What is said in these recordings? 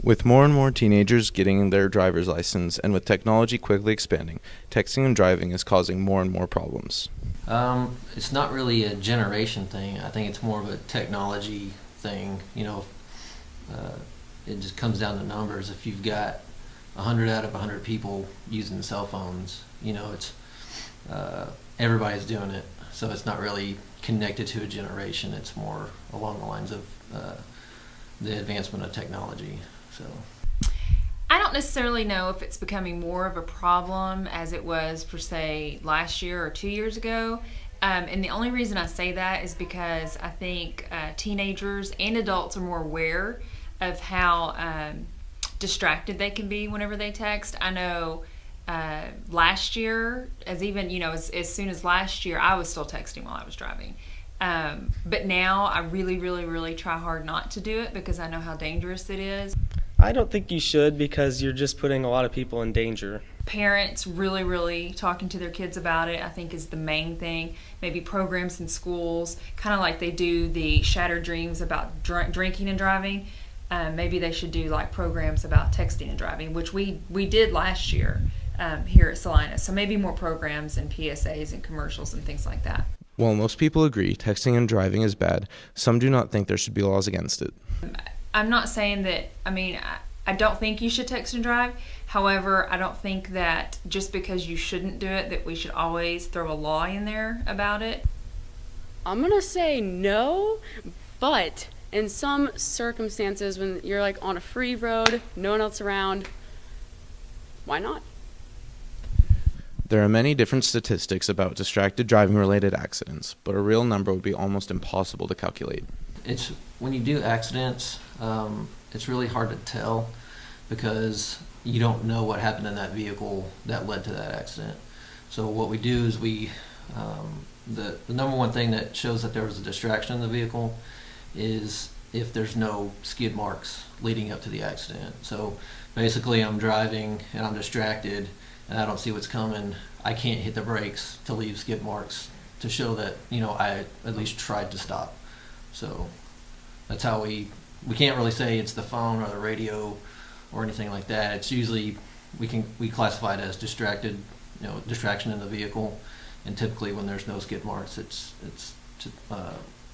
With more and more teenagers getting their driver's license and with technology quickly expanding, texting and driving is causing more and more problems. It's not really a generation thing. I think it's more of a technology thing. It just comes down to numbers. If you've got 100 out of 100 people using cell phones, it's everybody's doing it. So it's not really connected to a generation. It's more along the lines of the advancement of technology. So I don't necessarily know if it's becoming more of a problem as it was for, say, last year or 2 years ago. And the only reason I say that is because I think teenagers and adults are more aware of how distracted they can be whenever they text. I know last year, as soon as last year, I was still texting while I was driving. But now I really, really, really try hard not to do it because I know how dangerous it is. I don't think you should because you're just putting a lot of people in danger. Parents really, really talking to their kids about it, I think, is the main thing. Maybe programs in schools, kind of like they do the Shattered Dreams about drinking and driving. Maybe they should do like programs about texting and driving, which we did last year here at Celina. So maybe more programs and PSAs and commercials and things like that. While most people agree texting and driving is bad, some do not think there should be laws against it. I'm not saying that, I don't think you should text and drive. However, I don't think that just because you shouldn't do it, that we should always throw a law in there about it. I'm going to say no, but in some circumstances when you're like on a free road, no one else around, why not? There are many different statistics about distracted driving-related accidents, but a real number would be almost impossible to calculate. it's when you do accidents, it's really hard to tell because you don't know what happened in that vehicle that led to that accident. So what we do is the number one thing that shows that there was a distraction in the vehicle is if there's no skid marks leading up to the accident. So basically I'm driving and I'm distracted and I don't see what's coming. I can't hit the brakes to leave skid marks to show that, I at least tried to stop. So that's how we can't really say it's the phone or the radio or anything like that. It's usually we classify it as distraction in the vehicle, and typically when there's no skid marks, it's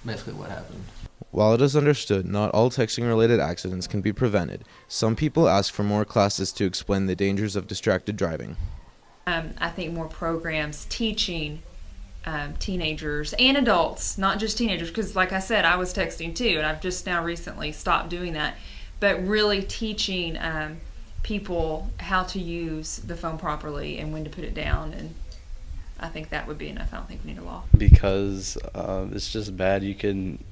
basically what happened. While it is understood not all texting-related accidents can be prevented, some people ask for more classes to explain the dangers of distracted driving. I think more programs teaching teenagers and adults, not just teenagers, because like I said, I was texting too, and I've just now recently stopped doing that, but really teaching people how to use the phone properly and when to put it down, and I think that would be enough. I don't think we need a law. Because it's just bad. You can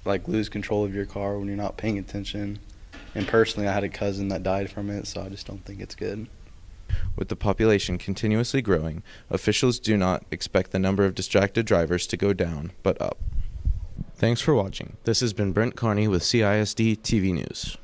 lose control of your car when you're not paying attention. And personally, I had a cousin that died from it, so I just don't think it's good. With the population continuously growing, officials do not expect the number of distracted drivers to go down, but up. Thanks for watching. This has been Brent Kearney with CISD TV News.